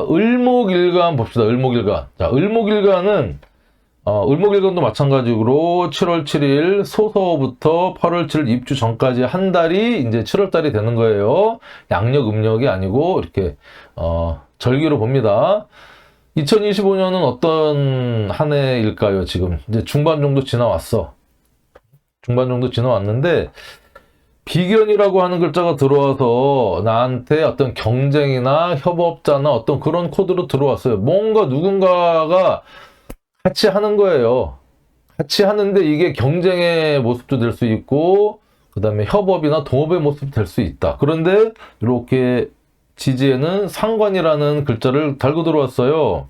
을목일간 봅시다. 을목일간. 자, 을목일간도 마찬가지로 7월 7일 소서부터 8월 7일 입주 전까지 한 달이 이제 7월 달이 되는 거예요. 양력, 음력이 아니고 이렇게 절기로 봅니다. 2025년은 어떤 한 해일까요? 지금 이제 중반 정도 지나왔어. 중반 정도 지나왔는데 비견이라고 하는 글자가 들어와서 나한테 어떤 경쟁이나 협업자나 어떤 그런 코드로 들어왔어요. 뭔가 누군가가 같이 하는 거예요. 같이 하는데 이게 경쟁의 모습도 될 수 있고 그 다음에 협업이나 동업의 모습도 될 수 있다. 그런데 이렇게 지지에는 상관이라는 글자를 달고 들어왔어요.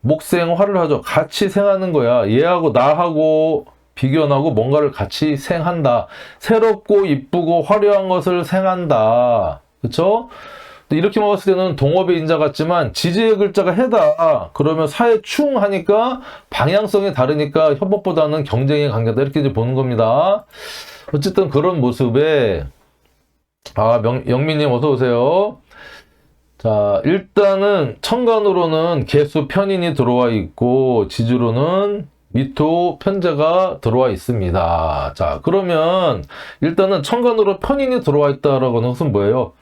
목생화를 하죠. 같이 생하는 거야. 얘하고 나하고 비견하고 뭔가를 같이 생한다. 새롭고 이쁘고 화려한 것을 생한다. 그쵸? 이렇게 먹었을 때는 동업의 인자 같지만 지지의 글자가 해다. 그러면 사회충 하니까 방향성이 다르니까 협업보다는 경쟁의 관계다. 이렇게 이제 보는 겁니다. 어쨌든 그런 모습에 영민님 어서 오세요. 자, 일단은 천간으로는 개수 편인이 들어와 있고 지지로는 미토 편제가 들어와 있습니다. 자, 그러면 일단은 천간으로 편인이 들어와 있다라고 하는 것은 뭐예요?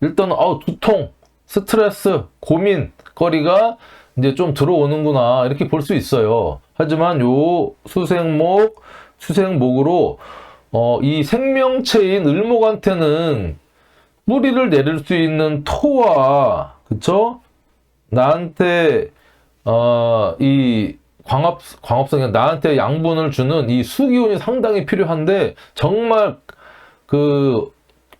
일단 두통, 스트레스, 고민거리가 이제 좀 들어오는구나 이렇게 볼 수 있어요. 하지만 요 수생목으로 이 생명체인 을목한테는 뿌리를 내릴 수 있는 토와 그쵸? 나한테 이 광합성이 나한테 양분을 주는 이 수기운이 상당히 필요한데 정말 그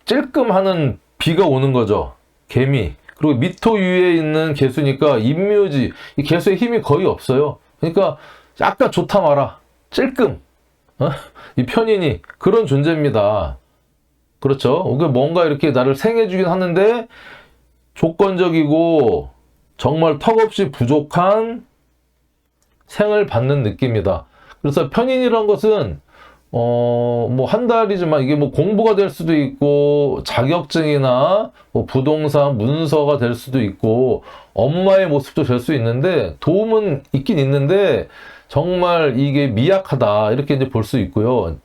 찔끔하는 비가 오는 거죠. 개미. 그리고 미토 위에 있는 개수니까 인묘지. 이 개수의 힘이 거의 없어요. 그러니까 약간 좋다 마라. 찔끔. 이 편인이 그런 존재입니다. 그렇죠. 뭔가 이렇게 나를 생해주긴 하는데 조건적이고 정말 턱없이 부족한 생을 받는 느낌이다. 그래서 편인이란 것은 뭐 한 달이지만 이게 뭐 공부가 될 수도 있고 자격증이나 뭐 부동산 문서가 될 수도 있고 엄마의 모습도 될 수 있는데 도움은 있긴 있는데 정말 이게 미약하다 이렇게 이제 볼 수 있고요.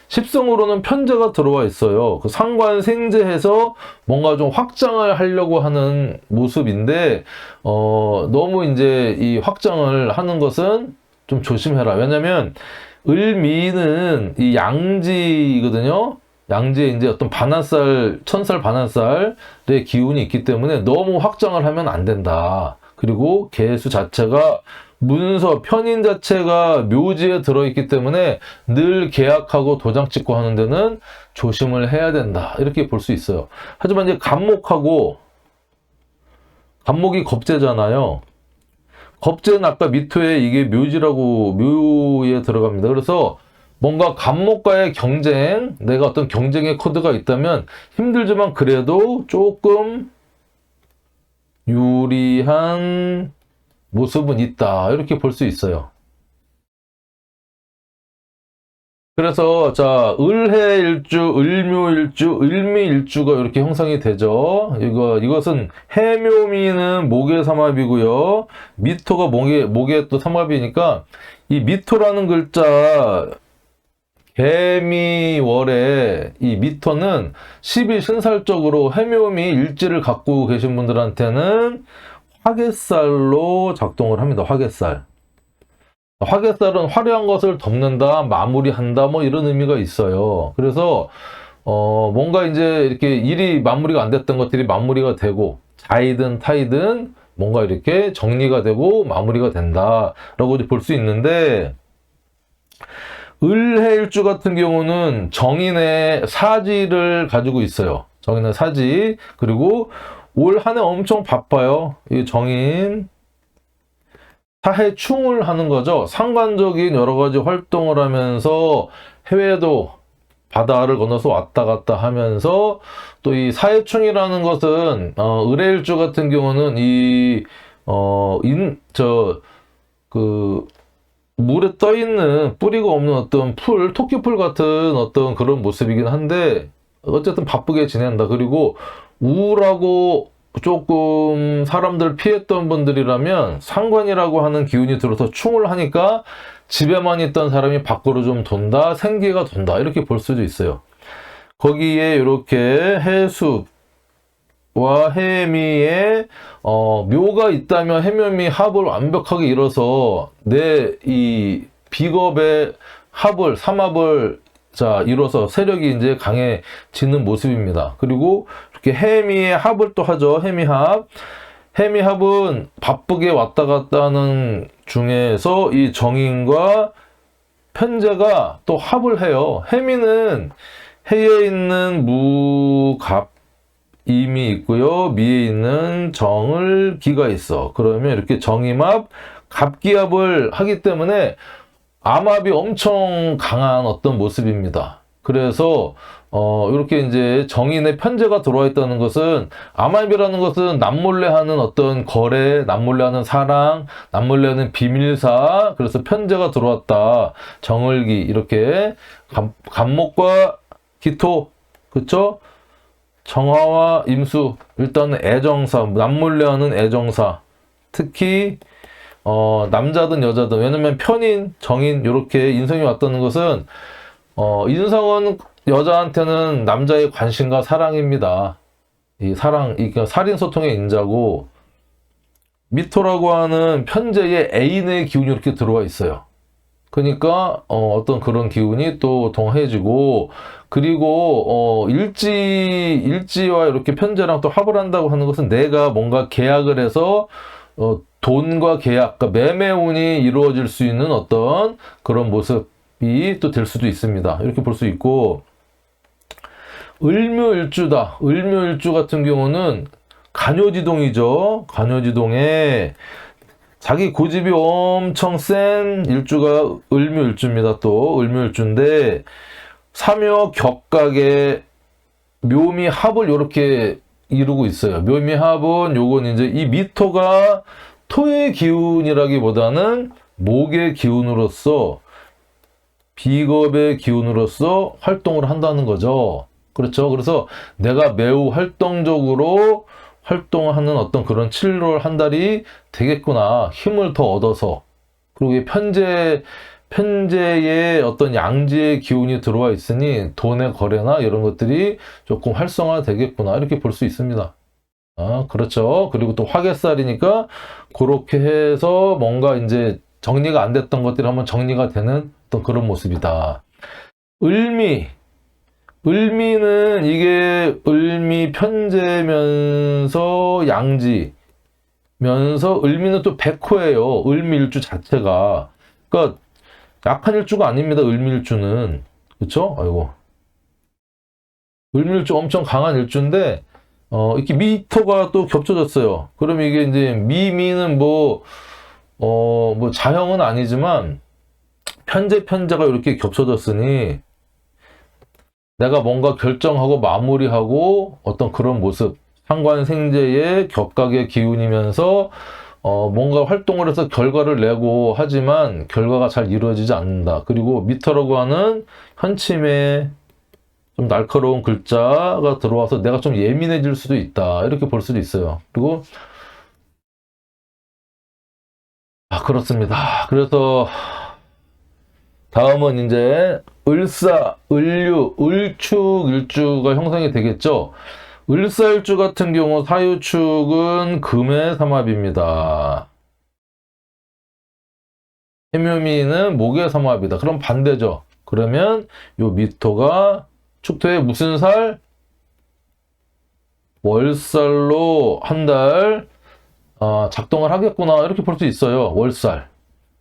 십성으로는 편제가 들어와 있어요. 그 상관생제해서 뭔가 좀 확장을 하려고 하는 모습인데 너무 이제 이 확장을 하는 것은 좀 조심해라. 왜냐면 을미는 이 양지이거든요. 양지에 이제 어떤 천살 반환살의 기운이 있기 때문에 너무 확장을 하면 안 된다. 그리고 개수 자체가 문서, 편인 자체가 묘지에 들어있기 때문에 늘 계약하고 도장 찍고 하는 데는 조심을 해야 된다. 이렇게 볼 수 있어요. 하지만 이제 간목이 겁재잖아요. 겁재는 아까 미토에 이게 묘에 들어갑니다. 그래서 뭔가 간목과의 경쟁, 내가 어떤 경쟁의 코드가 있다면 힘들지만 그래도 조금 유리한 모습은 있다. 이렇게 볼 수 있어요. 그래서 자, 을해일주, 을묘일주, 을미일주가 이렇게 형성이 되죠. 이것은 해묘미는 목의 삼합이고요. 미토가 목의 또 삼합이니까 이 미토라는 글자 개미월에 이 미토는 12신살적으로 해묘미 일지를 갖고 계신 분들한테는 화개살로 작동을 합니다. 화개살은 화려한 것을 덮는다, 마무리한다, 뭐 이런 의미가 있어요. 그래서 뭔가 이제 이렇게 일이 마무리가 안 됐던 것들이 마무리가 되고 자이든 타이든 뭔가 이렇게 정리가 되고 마무리가 된다라고 볼 수 있는데 을해일주 같은 경우는 정인의 사지를 가지고 있어요. 정인의 사지. 그리고 올 한 해 엄청 바빠요. 이 정인 사해충을 하는 거죠. 상관적인 여러 가지 활동을 하면서 해외도 바다를 건너서 왔다 갔다 하면서 또 이 사해충이라는 것은 을해일주 같은 경우는 물에 떠 있는 뿌리가 없는 어떤 토끼풀 같은 어떤 그런 모습이긴 한데 어쨌든 바쁘게 지낸다. 그리고 우울하고 조금 사람들 피했던 분들이라면 상관이라고 하는 기운이 들어서 충을 하니까 집에만 있던 사람이 밖으로 좀 돈다, 생기가 돈다, 이렇게 볼 수도 있어요. 거기에 이렇게 해수와 해미의 묘가 있다면 해묘미 합을 완벽하게 이뤄서 내 이 비겁의 합을, 삼합을 자 이뤄서 세력이 이제 강해지는 모습입니다. 그리고 이렇게 해미의 합을 또 하죠. 해미합. 해미합은 바쁘게 왔다 갔다 하는 중에서 이 정인과 편재가 또 합을 해요. 해미는 해에 있는 무갑임이 있고요. 미에 있는 정을기가 있어. 그러면 이렇게 정임합, 갑기합을 하기 때문에 암합이 엄청 강한 어떤 모습입니다. 그래서 이렇게 이제 정인의 편재가 들어와 있다는 것은, 암합이라는 것은 남몰래 하는 어떤 거래, 남몰래 하는 사랑, 남몰래 하는 비밀사, 그래서 편재가 들어왔다. 정을기, 이렇게 간목과 기토, 그쵸? 정화와 임수, 일단은 애정사, 남몰래 하는 애정사, 특히 남자든 여자든, 왜냐면 편인, 정인, 이렇게 인성이 왔다는 것은, 인성은 여자한테는 남자의 관심과 사랑입니다. 이 사랑, 이게 살인소통의 인자고, 미토라고 하는 편재의 애인의 기운이 이렇게 들어와 있어요. 그러니까, 어떤 그런 기운이 또 동해지고, 그리고, 일지와 이렇게 편재랑 또 합을 한다고 하는 것은 내가 뭔가 계약을 해서, 돈과 계약, 그러니까 매매운이 이루어질 수 있는 어떤 그런 모습이 또 될 수도 있습니다. 이렇게 볼 수 있고, 을묘일주다. 을묘일주 같은 경우는 간요지동이죠. 간요지동에 자기 고집이 엄청 센 일주가 을묘일주입니다. 또 을묘일주인데 삼요 격각의 묘미 합을 이렇게 이루고 있어요. 묘미 합은 요건 이제 이 미토가 토의 기운이라기보다는 목의 기운으로서, 비겁의 기운으로서 활동을 한다는 거죠. 그렇죠. 그래서 내가 매우 활동적으로 활동하는 어떤 그런 7월 한 달이 되겠구나. 힘을 더 얻어서. 그리고 이 편재의 어떤 양지의 기운이 들어와 있으니 돈의 거래나 이런 것들이 조금 활성화 되겠구나. 이렇게 볼 수 있습니다. 그렇죠. 그리고 또 화개살이니까 그렇게 해서 뭔가 이제 정리가 안 됐던 것들이 한번 정리가 되는 어떤 그런 모습이다. 을미는 이게 을미 편재면서 양지면서, 을미는 또 백호예요. 을미일주 자체가. 그러니까 약한 일주가 아닙니다. 을미일주는. 그쵸? 아이고. 을미일주 엄청 강한 일주인데, 이렇게 미토가 또 겹쳐졌어요. 그럼 이게 이제 미는 뭐 자형은 아니지만 편재가 이렇게 겹쳐졌으니 내가 뭔가 결정하고 마무리하고 어떤 그런 모습, 상관생재의 격각의 기운이면서 뭔가 활동을 해서 결과를 내고 하지만 결과가 잘 이루어지지 않는다. 그리고 미토라고 하는 현침의 좀 날카로운 글자가 들어와서 내가 좀 예민해질 수도 있다. 이렇게 볼 수도 있어요. 그리고 그렇습니다. 그래서 다음은 이제 을사, 을류, 을축, 일주가 형성이 되겠죠. 을사일주 같은 경우 사유축은 금의 삼합입니다. 해묘미는 목의 삼합이다. 그럼 반대죠. 그러면 요 미토가 축토에 무슨 살? 월살로 한 달 작동을 하겠구나. 이렇게 볼 수 있어요. 월살.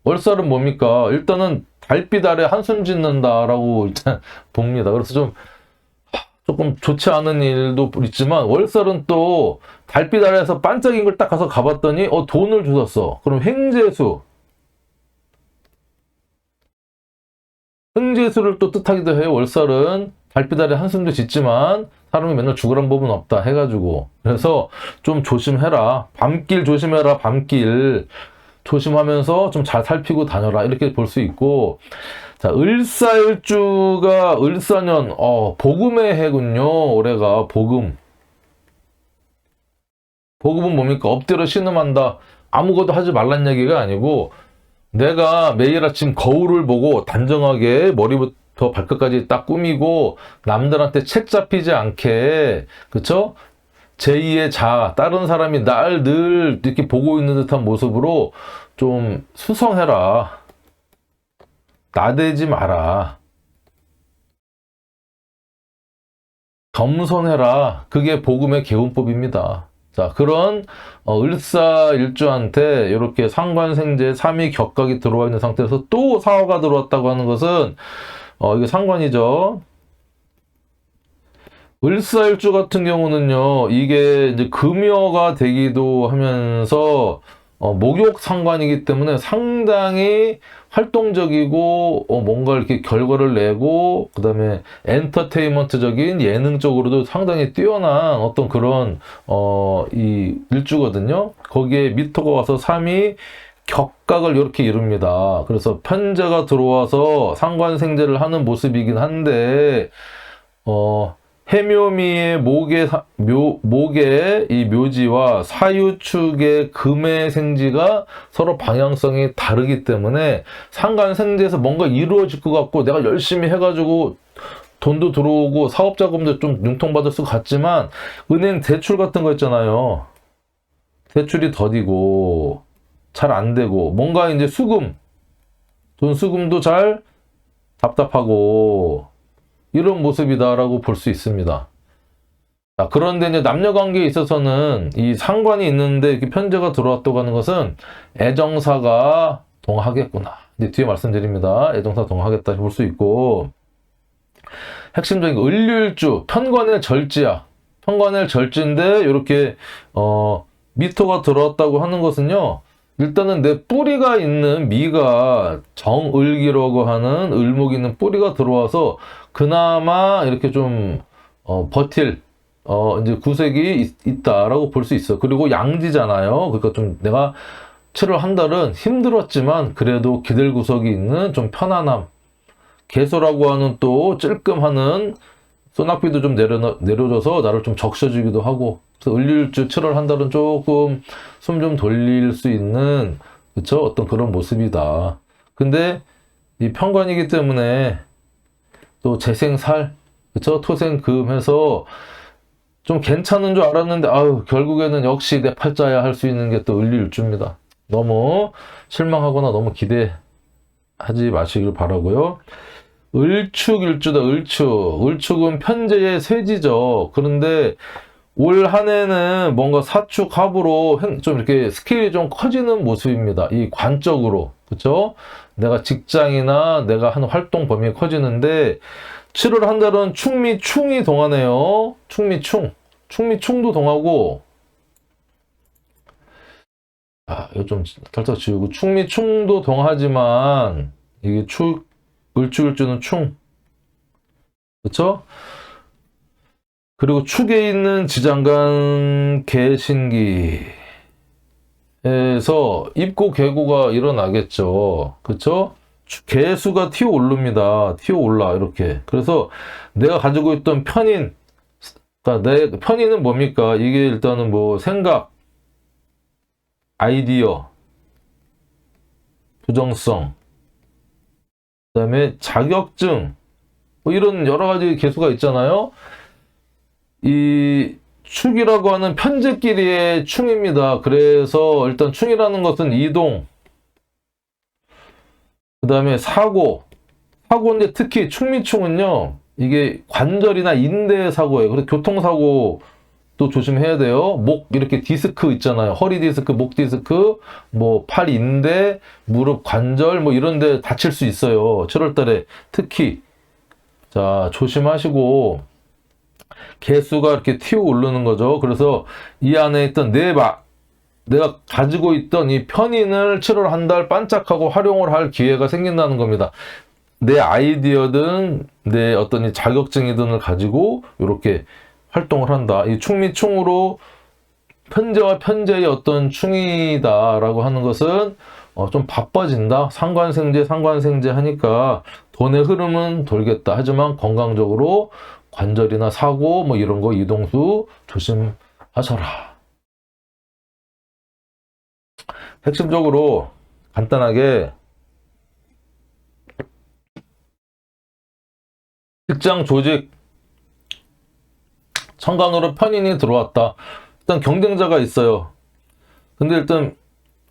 월살은 뭡니까? 일단은 달빛 아래 한숨 짓는다라고 일단 봅니다. 그래서 조금 좋지 않은 일도 있지만, 월살은 또 달빛 아래에서 반짝인 걸 딱 가서 가봤더니 돈을 주셨어. 그럼 횡재수를 또 뜻하기도 해요. 월살은 달빛 아래 한숨도 짓지만 사람이 맨날 죽으란 법은 없다 해가지고, 그래서 좀 조심해라. 밤길 조심해라. 밤길 조심하면서 좀 잘 살피고 다녀라. 이렇게 볼 수 있고, 자, 을사일주가 을사년, 복음의 해군요. 올해가 복음. 보급은 뭡니까? 엎드려 신음한다. 아무것도 하지 말란 얘기가 아니고 내가 매일 아침 거울을 보고 단정하게 머리부터 발끝까지 딱 꾸미고 남들한테 책 잡히지 않게, 그쵸? 제2의 자, 다른 사람이 날 늘 이렇게 보고 있는 듯한 모습으로 좀 수성해라. 나대지 마라. 겸손해라. 그게 복음의 개운법입니다. 자, 그런 을사일주한테 이렇게 상관생재 3위 격각이 들어와 있는 상태에서 또 사화가 들어왔다고 하는 것은 이게 상관이죠. 을사일주 같은 경우는요, 이게 이제 금여가 되기도 하면서 목욕 상관이기 때문에 상당히 활동적이고 뭔가 이렇게 결과를 내고 그다음에 엔터테인먼트적인 예능적으로도 상당히 뛰어난 어떤 그런 이 일주거든요. 거기에 미토가 와서 3이 격각을 이렇게 이룹니다. 그래서 편제가 들어와서 상관생제를 하는 모습이긴 한데 해묘미의 목의 이 묘지와 사유축의 금의 생지가 서로 방향성이 다르기 때문에 상관생지에서 뭔가 이루어질 것 같고 내가 열심히 해가지고 돈도 들어오고 사업자금도 좀 융통받을 것 같지만 은행 대출 같은 거 있잖아요. 대출이 더디고 잘 안 되고 뭔가 이제 돈 수금도 잘 답답하고 이런 모습이다라고 볼 수 있습니다. 자, 그런데 이제 남녀 관계에 있어서는 이 상관이 있는데 이렇게 편제가 들어왔다고 하는 것은 애정사가 동하겠구나. 이제 뒤에 말씀드립니다. 애정사 동하겠다 볼 수 있고 핵심적인 거 을류일주 편관의 절지야. 편관의 절지인데 이렇게 미토가 들어왔다고 하는 것은요. 일단은 내 뿌리가 있는 미가 정을기라고 하는 을목이 있는 뿌리가 들어와서 그나마 이렇게 좀 버틸 이제 구색이 있다라고 볼 수 있어. 그리고 양지잖아요. 그러니까 좀 내가 7월 한 달은 힘들었지만 그래도 기댈 구석이 있는 좀 편안함. 개소라고 하는 또 찔끔하는 소낙비도 좀 내려줘서 나를 좀 적셔주기도 하고. 그래서 을류일주 7월 한 달은 조금 숨 좀 돌릴 수 있는 그쵸? 어떤 그런 모습이다. 근데 이 편관이기 때문에 또 재생살 그쵸? 토생금 해서 좀 괜찮은 줄 알았는데 아유 결국에는 역시 내 팔자야 할 수 있는 게 또 을류일주입니다. 너무 실망하거나 너무 기대하지 마시길 바라고요. 을축일주다. 을축은 편제의 쇠지죠. 그런데 올 한 해는 뭔가 사축 합으로 좀 이렇게 스케일이 좀 커지는 모습입니다. 이 관적으로. 그쵸? 내가 직장이나 내가 하는 활동 범위가 커지는데 7월 한 달은 충이 동하네요. 충도 동하고 이거 좀 살짝 지우고 충도 동하지만 이게 을축일주는 그쵸? 그리고 축에 있는 지장간 개신기에서 입고 개고가 일어나겠죠. 그쵸? 개수가 튀어오릅니다. 튀어올라 이렇게. 그래서 내가 가지고 있던 편인, 그러니까 내 편인은 뭡니까? 이게 일단은 뭐 생각, 아이디어, 부정성, 그다음에 자격증, 뭐 이런 여러 가지 개수가 있잖아요. 이 축이라고 하는 편제끼리의 충입니다. 그래서 일단 충이라는 것은 이동, 그 다음에 사고인데 특히 충미충은요, 이게 관절이나 인대 사고예요. 그래서 교통사고도 조심해야 돼요. 목 이렇게 디스크 있잖아요. 허리 디스크, 목 디스크, 뭐 팔 인대, 무릎 관절 뭐 이런 데 다칠 수 있어요. 7월 달에 특히. 자, 조심하시고 개수가 이렇게 튀어 오르는 거죠. 그래서 이 안에 있던 내가 가지고 있던 이 편인을 7월 한 달 반짝하고 활용을 할 기회가 생긴다는 겁니다. 내 아이디어든 내 어떤 이 자격증이든을 가지고 이렇게 활동을 한다. 이 충미충으로 편제와 편제의 어떤 충이다라고 하는 것은 좀 바빠진다. 상관생제 하니까 돈의 흐름은 돌겠다. 하지만 건강적으로 관절이나 사고 뭐 이런 거 이동수 조심하셔라. 핵심적으로 간단하게 직장 조직 천간으로 편인이 들어왔다. 일단 경쟁자가 있어요. 근데 일단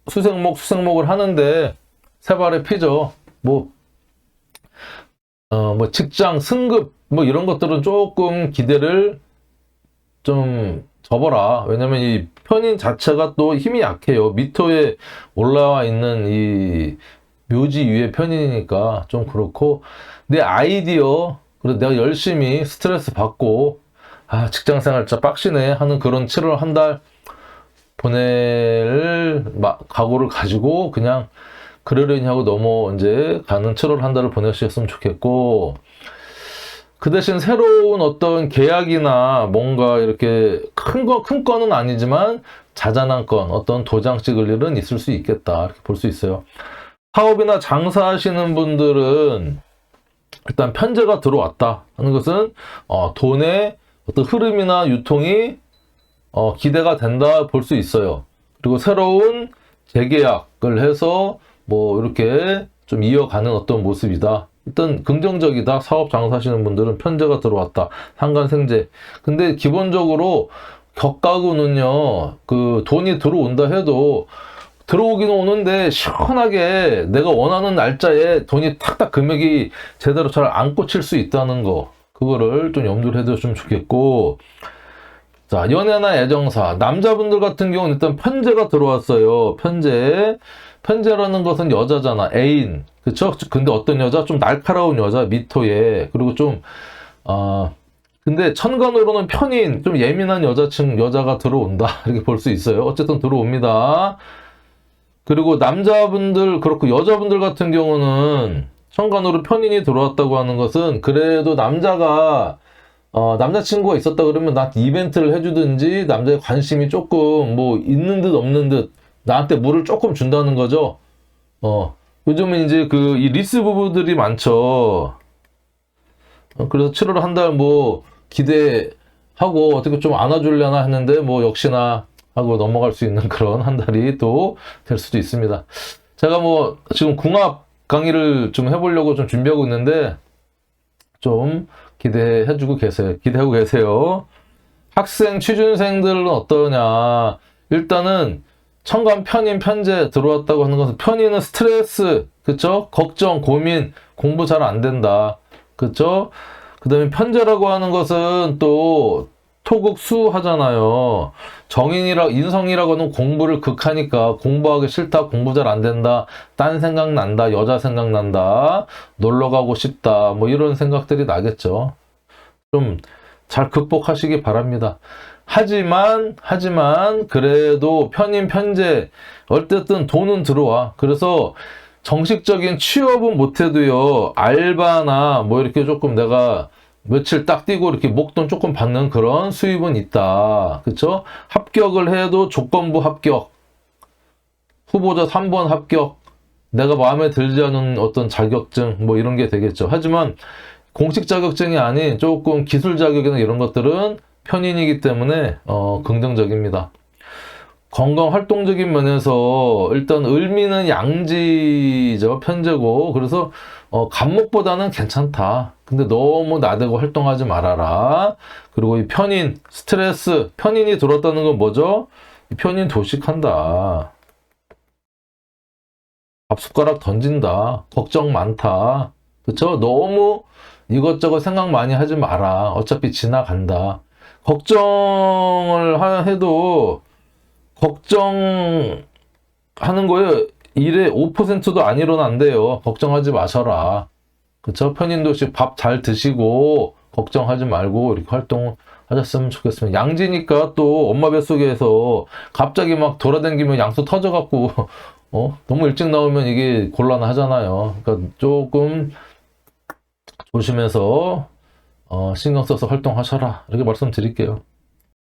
수생목을 하는데 세 발의 피죠. 뭐 직장 승급 뭐 이런 것들은 조금 기대를 좀 접어라. 왜냐면 이 편인 자체가 또 힘이 약해요. 미토에 올라와 있는 이 묘지 위에 편인이니까 좀 그렇고, 내 아이디어, 그래서 내가 열심히 스트레스 받고 직장 생활 진짜 빡시네 하는 그런 7월 한 달 보낼 각오를 가지고 그냥 그러려니 하고 이제 가는 7월 한 달을 보내셨으면 좋겠고, 그 대신 새로운 어떤 계약이나 뭔가 이렇게 큰 건은 아니지만 자잘한 건, 어떤 도장 찍을 일은 있을 수 있겠다, 이렇게 볼 수 있어요. 사업이나 장사하시는 분들은 일단 편제가 들어왔다 하는 것은 돈의 어떤 흐름이나 유통이 기대가 된다 볼 수 있어요. 그리고 새로운 재계약을 해서 뭐 이렇게 좀 이어가는 어떤 모습이다. 일단 긍정적이다. 사업 장사하시는 분들은 편제가 들어왔다. 상관생제. 근데 기본적으로 격가구는요, 그 돈이 들어온다 해도 들어오긴 오는데 시원하게 내가 원하는 날짜에 돈이 탁탁 금액이 제대로 잘 안 꽂힐 수 있다는 거, 그거를 좀 염두를 해두셨으면 좋겠고, 자, 연애나 애정사, 남자분들 같은 경우는 일단 편제가 들어왔어요. 편제라는 것은 여자잖아. 애인. 그쵸? 근데 어떤 여자? 좀 날카로운 여자, 미토에. 그리고 좀, 근데 천간으로는 편인, 좀 예민한 여자가 들어온다. 이렇게 볼 수 있어요. 어쨌든 들어옵니다. 그리고 남자분들, 그렇고 여자분들 같은 경우는 천간으로 편인이 들어왔다고 하는 것은, 그래도 남자친구가 있었다 그러면 나한테 이벤트를 해주든지, 남자의 관심이 조금 뭐 있는 듯 없는 듯 나한테 물을 조금 준다는 거죠. 요즘은 이제 이 리스 부부들이 많죠. 그래서 7월 한 달 뭐 기대하고 어떻게 좀 안아주려나 했는데 뭐 역시나 하고 넘어갈 수 있는 그런 한 달이 또 될 수도 있습니다. 제가 뭐 지금 궁합 강의를 좀 해보려고 좀 준비하고 있는데 좀 기대하고 계세요. 학생, 취준생들은 어떠냐. 일단은 천간 편인 편제 들어왔다고 하는 것은, 편인은 스트레스, 그쵸? 걱정, 고민, 공부 잘 안 된다. 그쵸? 그 다음에 편제라고 하는 것은 또 토극수 하잖아요. 인성이라고 하는 공부를 극하니까 공부하기 싫다, 공부 잘 안 된다, 딴 생각 난다, 여자 생각 난다, 놀러 가고 싶다, 뭐 이런 생각들이 나겠죠. 좀 잘 극복하시기 바랍니다. 하지만 그래도 편인 편제 어쨌든 돈은 들어와. 그래서 정식적인 취업은 못해도요, 알바나 뭐 이렇게 조금 내가 며칠 딱 뛰고 이렇게 목돈 조금 받는 그런 수입은 있다. 그쵸? 합격을 해도 조건부 합격, 후보자 3번 합격, 내가 마음에 들지 않은 어떤 자격증 뭐 이런 게 되겠죠. 하지만 공식 자격증이 아닌 조금 기술 자격이나 이런 것들은 편인이기 때문에 긍정적입니다. 건강 활동적인 면에서 일단 을미는 양지죠. 편제고. 그래서 간목보다는 괜찮다. 근데 너무 나대고 활동하지 말아라. 그리고 이 편인, 스트레스, 편인이 들어왔다는 건 뭐죠? 편인 도식한다. 밥숟가락 던진다. 걱정 많다. 그쵸? 너무 이것저것 생각 많이 하지 마라. 어차피 지나간다. 걱정을 해도 걱정하는 거에 1에 5%도 안 일어난대요. 걱정하지 마셔라. 그쵸? 편인도시 밥 잘 드시고 걱정하지 말고 이렇게 활동하셨으면 좋겠습니다. 양지니까 또 엄마 뱃속에서 갑자기 막 돌아다니면 양수 터져갖고 너무 일찍 나오면 이게 곤란하잖아요. 그러니까 조금 조심해서 신경 써서 활동하셔라. 이렇게 말씀드릴게요.